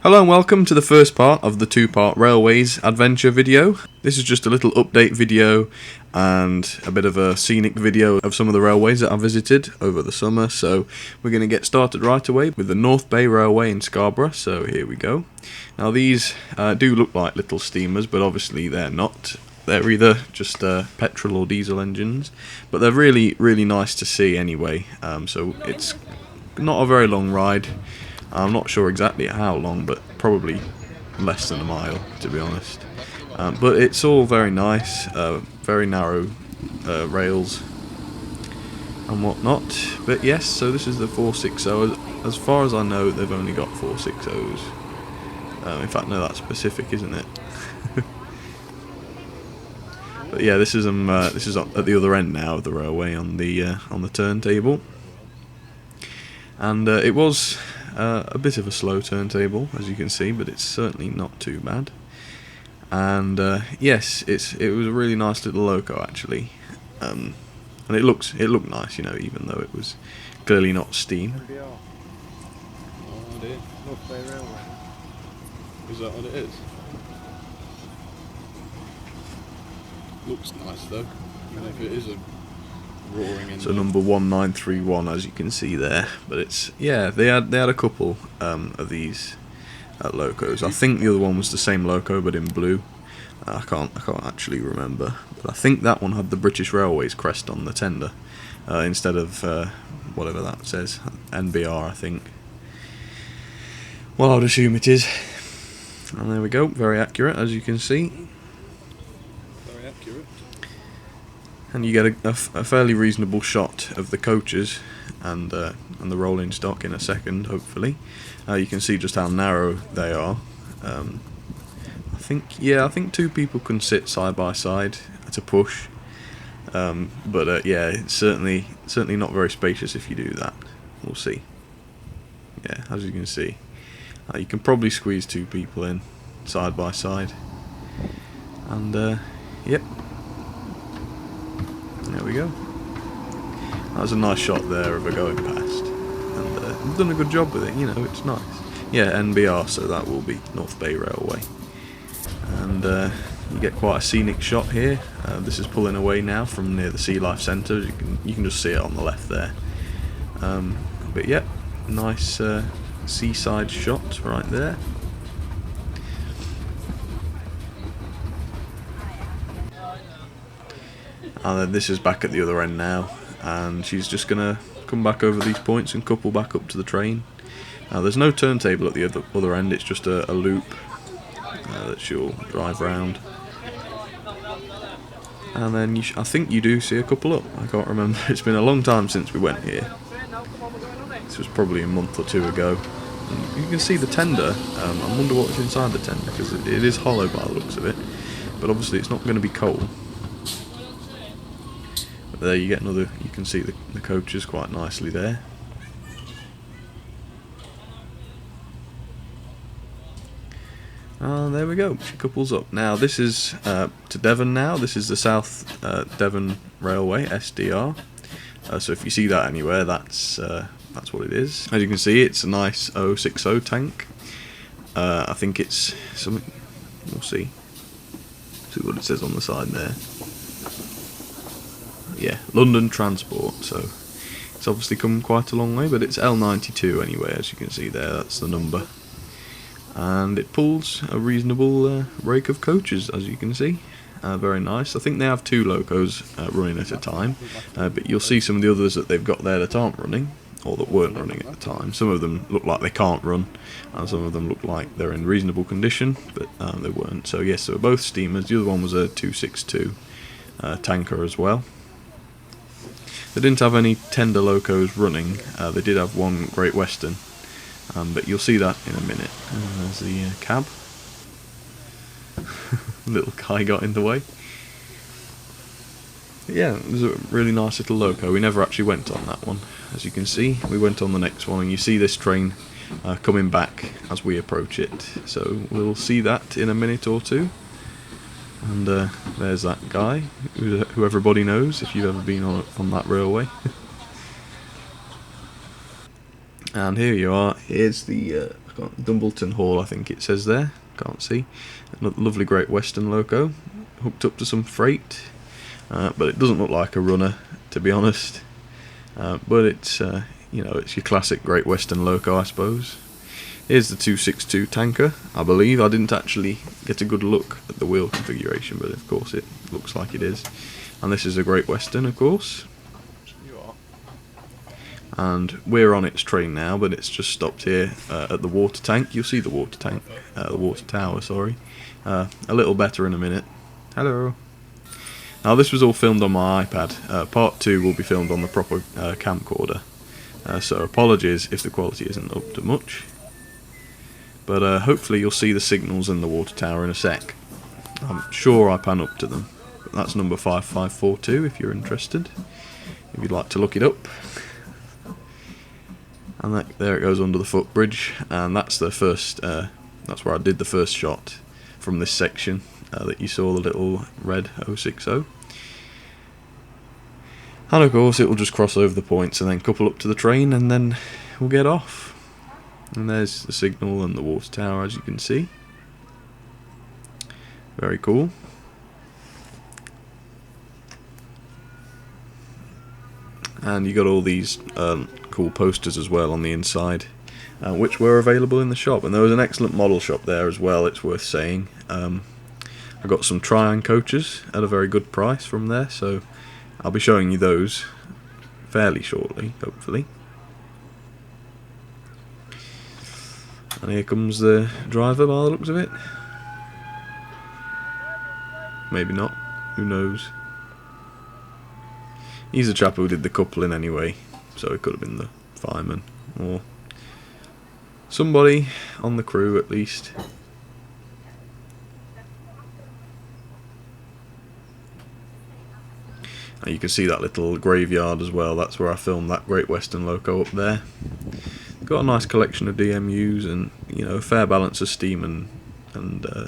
Hello and welcome to the first part of the two-part Railways adventure video. This is just a little update video and a bit of a scenic video of some of the railways that I visited over the summer. So we're going to get started right away with the North Bay Railway in Scarborough. So here we go. Now these do look like little steamers, but obviously they're not. They're either just petrol or diesel engines, but they're really nice to see anyway. So it's not a very long ride. I'm not sure exactly how long, but probably less than a mile, to be honest. But it's all very nice, very narrow rails and whatnot. But yes, so this is the 460. As far as I know, they've only got 460s. In fact, no, that's Pacific, isn't it? But yeah, this is at the other end now of the railway on the turntable, and it was a bit of a slow turntable, as you can see, but it's certainly not too bad. And yes, it was a really nice little loco actually, and it looked nice, you know, even though it was clearly not steam. Is that what it is? Looks nice though, even if it is a roaring engine. So number 1931, as you can see there. But it's, yeah, they had a couple of these locos. I think the other one was the same loco but in blue. I can't actually remember, but I think that one had the British Railways crest on the tender instead of whatever that says, NBR I think. Well, I would assume it is. And there we go, very accurate, as you can see. Very accurate. And you get a fairly reasonable shot of the coaches and the rolling stock in a second, hopefully. You can see just how narrow they are. I think two people can sit side by side at a push. But yeah, it's certainly not very spacious if you do that. We'll see. Yeah, as you can see. You can probably squeeze two people in side by side, and yep, there we go. That was a nice shot there of her going past, and they've done a good job with it, you know, it's nice. Yeah, NBR, so that will be North Bay Railway, and you get quite a scenic shot here. This is pulling away now from near the Sea Life Centre. You can just see it on the left there, but yeah, nice seaside shot right there. And then this is back at the other end now, and she's just gonna come back over these points and couple back up to the train. There's no turntable at the other end, it's just a loop that she'll drive round. And then I think you do see a couple up. I can't remember, it's been a long time since we went here. This was probably a month or two ago. And you can see the tender. I wonder what's inside the tender, because it is hollow by the looks of it. But obviously it's not going to be coal. But there you get another. You can see the coaches quite nicely there. And there we go. She couples up. Now this is to Devon. Now this is the South Devon Railway (SDR). So if you see that anywhere, that's what it is. As you can see, it's a nice 060 tank. I think it's something. We'll see. See what it says on the side there. Yeah, London Transport. So it's obviously come quite a long way, but it's L92 anyway. As you can see there, that's the number. And it pulls a reasonable rake of coaches, as you can see. Very nice. I think they have two locos running at a time, but you'll see some of the others that they've got there that aren't running, or that weren't running at the time. Some of them look like they can't run, and some of them look like they're in reasonable condition, but they weren't. So yes, they were both steamers. The other one was a 262 tanker as well. They didn't have any tender locos running. They did have one Great Western, but you'll see that in a minute. There's the cab. Little guy got in the way. Yeah, it was a really nice little loco. We never actually went on that one, as you can see. We went on the next one, and you see this train coming back as we approach it. So we'll see that in a minute or two. And there's that guy, who everybody knows if you've ever been on that railway. And here you are. Here's the Dumbleton Hall, I think it says there. Can't see. A lovely Great Western loco, hooked up to some freight, but it doesn't look like a runner, to be honest. But it's you know, it's your classic Great Western loco, I suppose. Here's the 262 tanker, I believe. I didn't actually get a good look at the wheel configuration, but of course it looks like it is. And this is a Great Western, of course. And we're on its train now, but it's just stopped here at the water tank. You'll see the water tank, the water tower, sorry. A little better in a minute. Hello. Now this was all filmed on my iPad. Part 2 will be filmed on the proper camcorder. So apologies if the quality isn't up to much. But hopefully you'll see the signals in the water tower in a sec. I'm sure I pan up to them. But that's number 5542 if you're interested. If you'd like to look it up. And there it goes under the footbridge, and that's the first. That's where I did the first shot from this section that you saw, the little red 060. And of course, it will just cross over the points and then couple up to the train, and then we'll get off. And there's the signal and the water tower, as you can see. Very cool. And you got all these cool posters as well on the inside, which were available in the shop. And there was an excellent model shop there as well, it's worth saying. I got some Tryon coaches at a very good price from there, so I'll be showing you those fairly shortly, hopefully. And here comes the driver by the looks of it. Maybe not, who knows. He's a chap who did the coupling anyway, so it could have been the fireman or somebody on the crew at least. And you can see that little graveyard as well. That's where I filmed that Great Western loco up there. Got a nice collection of DMUs and, you know, a fair balance of steam and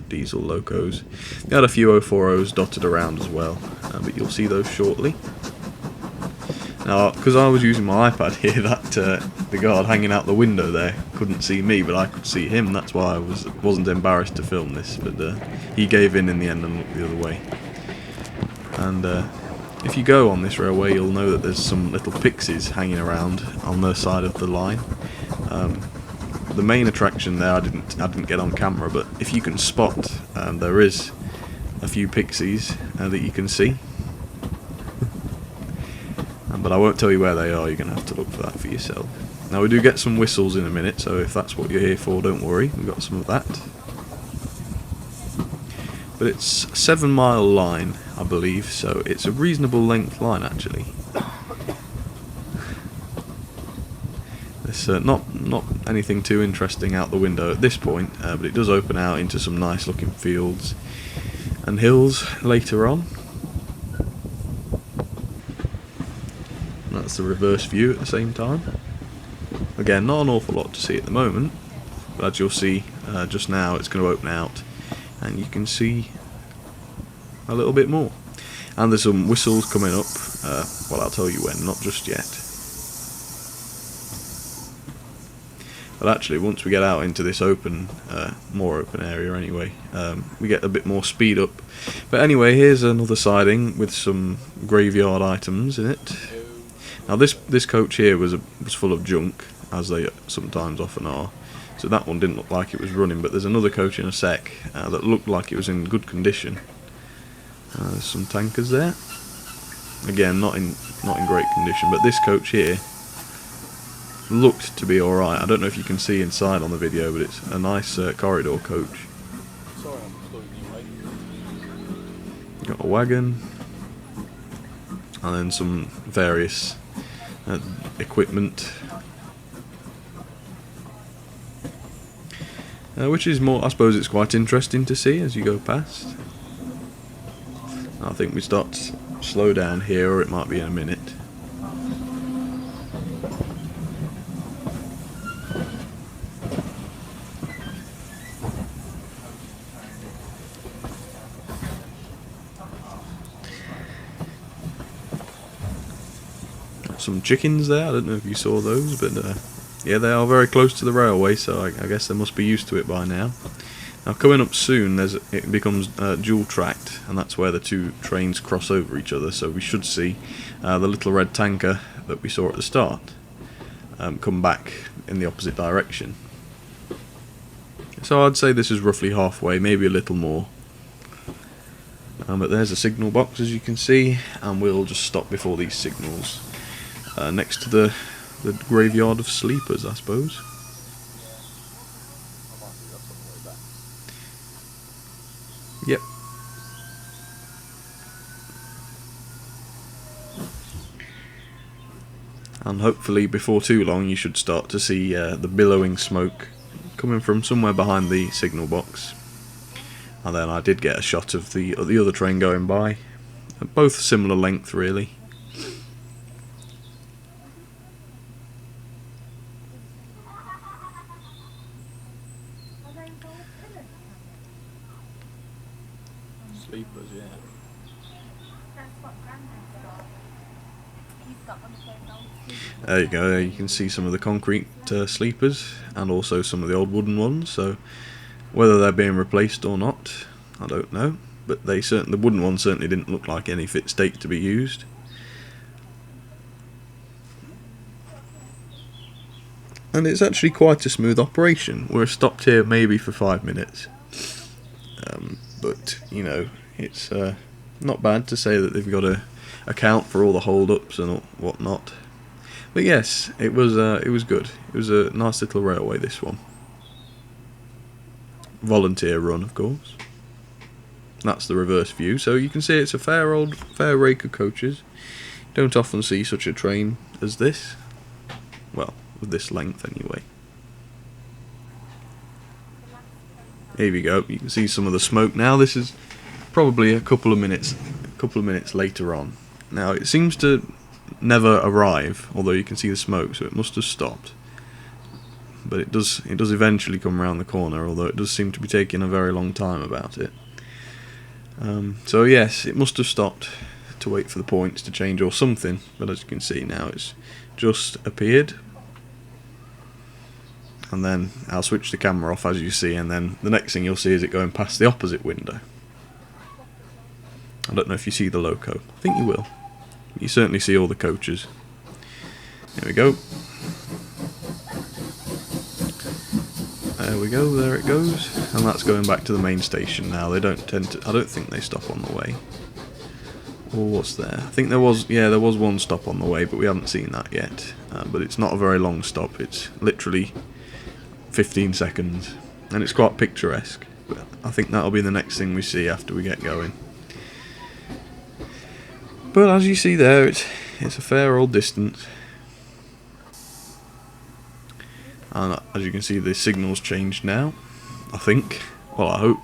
diesel locos. They had a few 040s dotted around as well, but you'll see those shortly. Now, because I was using my iPad here, that the guard hanging out the window there couldn't see me, but I could see him. That's why I wasn't embarrassed to film this. But he gave in the end and looked the other way. And if you go on this railway, you'll know that there's some little pixies hanging around on the side of the line. The main attraction there, I didn't get on camera, but if you can spot, there is a few pixies that you can see. But I won't tell you where they are, you're going to have to look for that for yourself. Now we do get some whistles in a minute, so if that's what you're here for, don't worry, we've got some of that. But it's a 7-mile line, I believe, so it's a reasonable length line actually. It's not anything too interesting out the window at this point, but it does open out into some nice looking fields and hills later on. That's the reverse view at the same time. Again, not an awful lot to see at the moment, but as you'll see just now, it's going to open out and you can see a little bit more. And there's some whistles coming up, well, I'll tell you when, not just yet. But actually, once we get out into this open, more open area anyway, we get a bit more speed up. But anyway, here's another siding with some graveyard items in it. Now this coach here was full of junk, as they sometimes often are, so that one didn't look like it was running, but there's another coach in a sec that looked like it was in good condition. There's some tankers there. Again, not in great condition, but this coach here looked to be alright. I don't know if you can see inside on the video, but it's a nice corridor coach. Got a wagon, and then some various equipment, which is more, I suppose it's quite interesting to see as you go past. I think we start to slow down here, or it might be in a minute. Some chickens there, I don't know if you saw those, but Yeah, they are very close to the railway, so I guess they must be used to it by now. Now coming up soon, it becomes dual tracked, and that's where the two trains cross over each other, so we should see the little red tanker that we saw at the start come back in the opposite direction. So I'd say this is roughly halfway, maybe a little more. But there's a signal box, as you can see, and we'll just stop before these signals, next to the graveyard of sleepers, I suppose. Yep. And hopefully before too long you should start to see the billowing smoke coming from somewhere behind the signal box. And then I did get a shot of the other train going by. Both similar length, really. Sleepers, yeah. There you go, you can see some of the concrete sleepers and also some of the old wooden ones, so whether they're being replaced or not, I don't know, but the wooden ones certainly didn't look like any fit state to be used. And it's actually quite a smooth operation. We're stopped here maybe for 5 minutes, but you know, it's not bad to say that they've got to account for all the hold-ups and whatnot. But yes, it was good. It was a nice little railway, this one. Volunteer run, of course. That's the reverse view, so you can see it's a fair rake of coaches. Don't often see such a train as this. Well, with this length anyway. Here we go. You can see some of the smoke now. This is probably a couple of minutes later on. Now it seems to never arrive, although you can see the smoke, so it must have stopped. But it does eventually come around the corner, although it does seem to be taking a very long time about it. So yes, it must have stopped to wait for the points to change or something, but as you can see now it's just appeared. And then I'll switch the camera off, as you see, and then the next thing you'll see is it going past the opposite window. I don't know if you see the loco. I think you will. You certainly see all the coaches. There we go. There we go, there it goes. And that's going back to the main station now. They don't tend to, I don't think they stop on the way. Or what's there? I think there was one stop on the way, but we haven't seen that yet. But it's not a very long stop, it's literally 15 seconds. And it's quite picturesque. But I think that'll be the next thing we see after we get going. But as you see there, it's a fair old distance. And as you can see, the signal's changed now, I think. Well, I hope.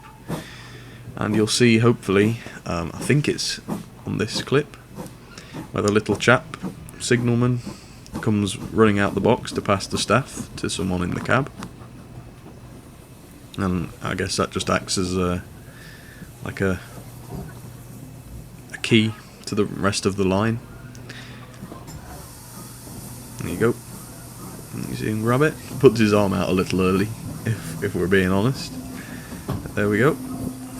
And you'll see, hopefully, I think it's on this clip, where the little chap, signalman, comes running out the box to pass the staff to someone in the cab. And I guess that just acts as like a key to the rest of the line. There you go. You see him grab it. Puts his arm out a little early, if we're being honest. There we go.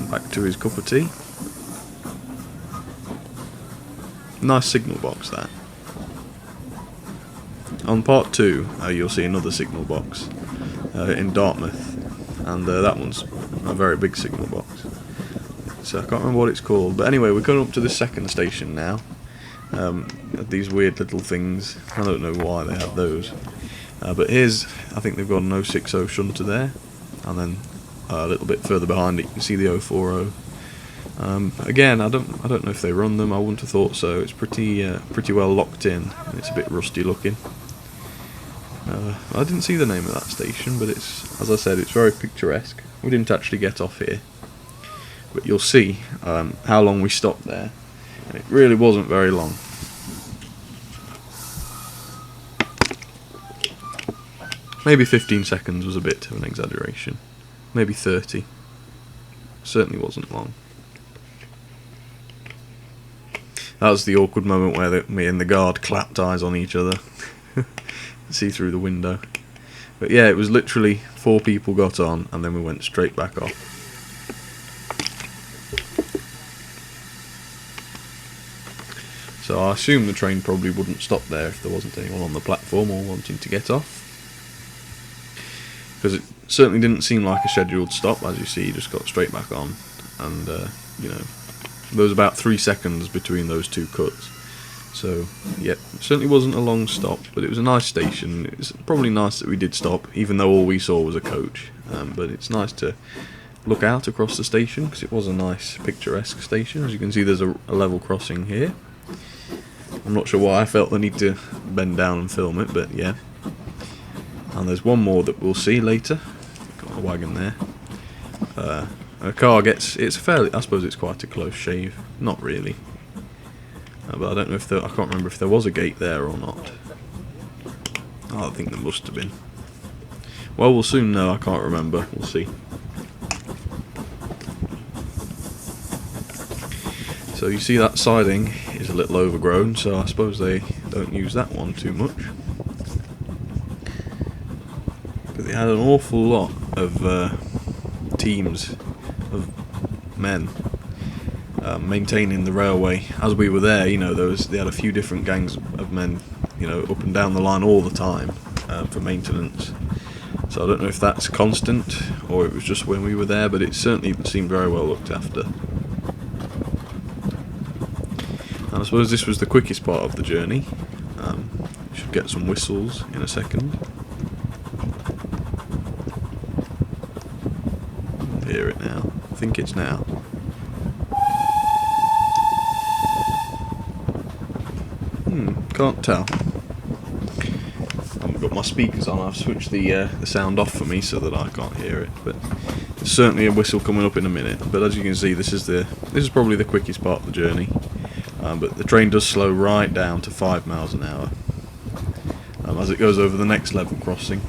Back to his cup of tea. Nice signal box, that. On part 2, you'll see another signal box in Dartmouth, and that one's a very big signal box. So I can't remember what it's called, but anyway, we're going up to the second station now. These weird little things, I don't know why they have those. But here's, I think they've got an 060 shunter there, and then a little bit further behind it you can see the 040. Again, I don't know if they run them. I wouldn't have thought so. It's pretty well locked in, and it's a bit rusty looking. I didn't see the name of that station, but it's, as I said, it's very picturesque. We didn't actually get off here, but you'll see how long we stopped there, and it really wasn't very long. Maybe 15 seconds was a bit of an exaggeration. Maybe 30. Certainly wasn't long. That was the awkward moment where me and the guard clapped eyes on each other. See through the window. But yeah, it was literally 4 people got on and then we went straight back off. So I assume the train probably wouldn't stop there if there wasn't anyone on the platform or wanting to get off. Because it certainly didn't seem like a scheduled stop. As you see, you just got straight back on. And, you know, there was about 3 seconds between those 2 cuts. So, yep, it certainly wasn't a long stop, but it was a nice station. It's probably nice that we did stop, even though all we saw was a coach. But it's nice to look out across the station, because it was a nice, picturesque station. As you can see, there's a level crossing here. I'm not sure why I felt the need to bend down and film it, but yeah. And there's one more that we'll see later. Got a wagon there. A car gets, it's fairly, I suppose it's quite a close shave. Not really. But I don't know if I can't remember if there was a gate there or not. Oh, I think there must have been. Well, we'll soon know, I can't remember, we'll see. So you see that siding is a little overgrown, so I suppose they don't use that one too much. But they had an awful lot of teams of men maintaining the railway. As we were there, you know, they had a few different gangs of men, you know, up and down the line all the time for maintenance. So I don't know if that's constant or it was just when we were there, but it certainly seemed very well looked after. And I suppose this was the quickest part of the journey. Should get some whistles in a second. Hear it now. I think it's now. Can't tell. I haven't got my speakers on. I've switched the sound off for me so that I can't hear it. But there's certainly a whistle coming up in a minute. But as you can see, this is probably the quickest part of the journey. But the train does slow right down to 5 miles an hour as it goes over the next level crossing.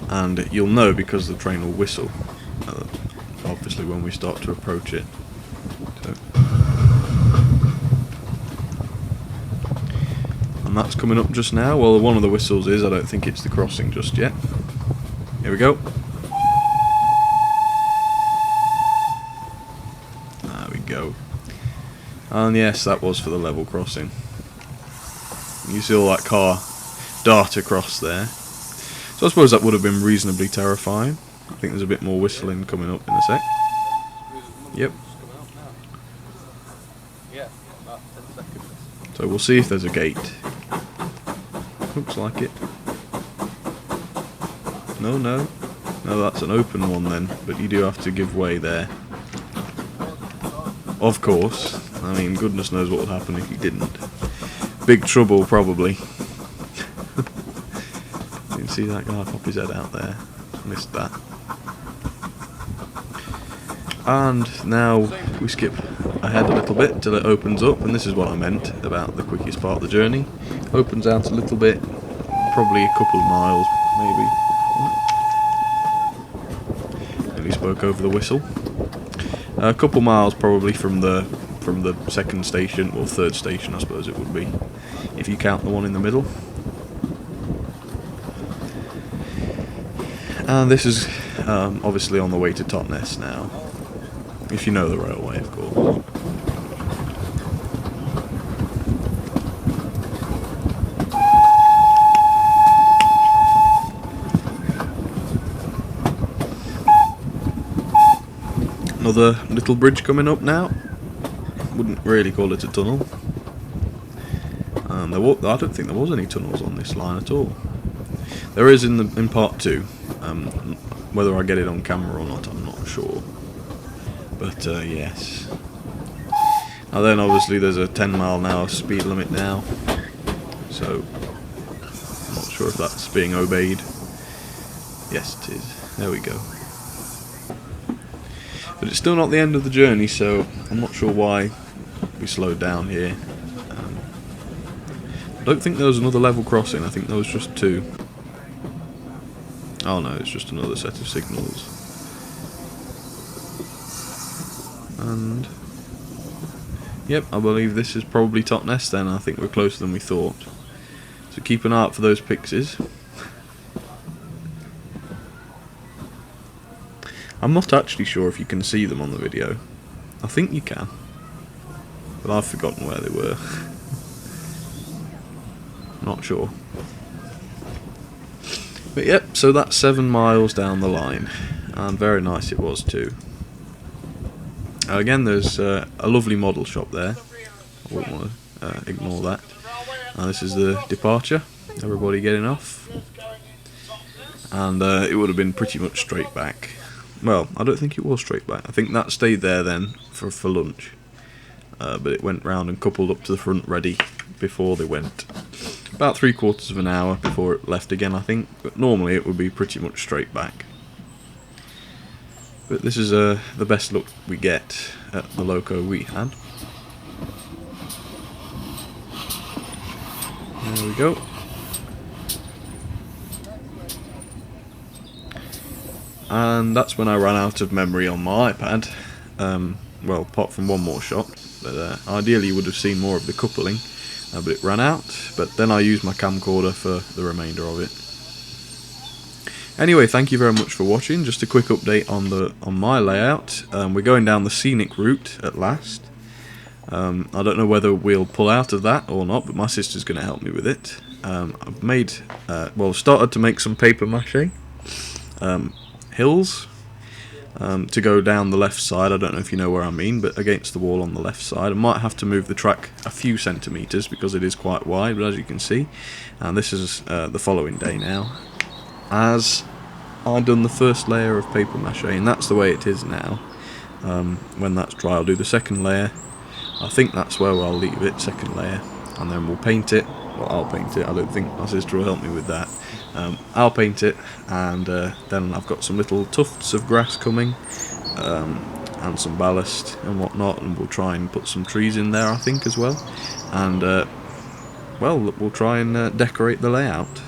And you'll know because the train will whistle, obviously, when we start to approach it. So. And that's coming up just now. Well, one of the whistles is, I don't think it's the crossing just yet. Here we go. There we go. And yes, that was for the level crossing. You see all that car dart across there. So I suppose that would have been reasonably terrifying. I think there's a bit more whistling coming up in a sec. Yep. So we'll see if there's a gate. Looks like it. No, that's an open one then, but you do have to give way there. Of course. I mean, goodness knows what would happen if you didn't. Big trouble, probably. You can see that guy pop his head out there. Missed that. And now we skip ahead a little bit till it opens up, and this is what I meant about the quickest part of the journey. Opens out a little bit, probably a couple of miles, maybe. Nearly spoke over the whistle. A couple miles probably from the second station, or third station I suppose it would be, if you count the one in the middle. And this is obviously on the way to Ness now, if you know the railway, of course. Another little bridge coming up now. Wouldn't really call it a tunnel. I don't think there was any tunnels on this line at all. There is in part 2. Whether I get it on camera or not, I'm not sure. But yes. And then obviously there's a 10-mile-an-hour speed limit now. So I'm not sure if that's being obeyed. Yes, it is. There we go. But it's still not the end of the journey, so I'm not sure why we slowed down here. I don't think there was another level crossing, I think there was just 2. Oh no, it's just another set of signals. And yep, I believe this is probably Ness then. I think we're closer than we thought. So keep an eye out for those pixies. I'm not actually sure if you can see them on the video. I think you can, but I've forgotten where they were. Not sure. But yep, so that's 7 miles down the line, and very nice it was too. Again, there's a lovely model shop there. I wouldn't want to ignore that. And this is the departure, everybody getting off. And it would have been pretty much straight back. Well, I don't think it was straight back. I think that stayed there then for lunch. But it went round and coupled up to the front ready before they went. About 3/4 of an hour before it left again, I think. But normally it would be pretty much straight back. But this is the best look we get at the loco we had. There we go. And that's when I ran out of memory on my iPad. Well, apart from one more shot. But ideally you would have seen more of the coupling. But it ran out. But then I used my camcorder for the remainder of it. Anyway, thank you very much for watching. Just a quick update on my layout. We're going down the Scenic route at last. I don't know whether we'll pull out of that or not, but my sister's going to help me with it. I've made, started to make some paper mache hills to go down the left side. I don't know if you know where I mean, but against the wall on the left side. I might have to move the track a few centimetres because it is quite wide, but as you can see, and this is the following day now, as I've done the first layer of paper mache, and that's the way it is now. When that's dry, I'll do the second layer. I think that's where I'll leave it, second layer, and then we'll paint it. Well, I'll paint it. I don't think my sister will help me with that. I'll paint it, and then I've got some little tufts of grass coming, and some ballast and whatnot, and we'll try and put some trees in there, I think, as well. And well, we'll try and decorate the layout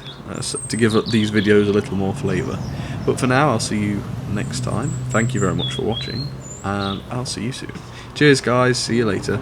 to give these videos a little more flavour. But for now, I'll see you next time. Thank you very much for watching, and I'll see you soon. Cheers guys, see you later.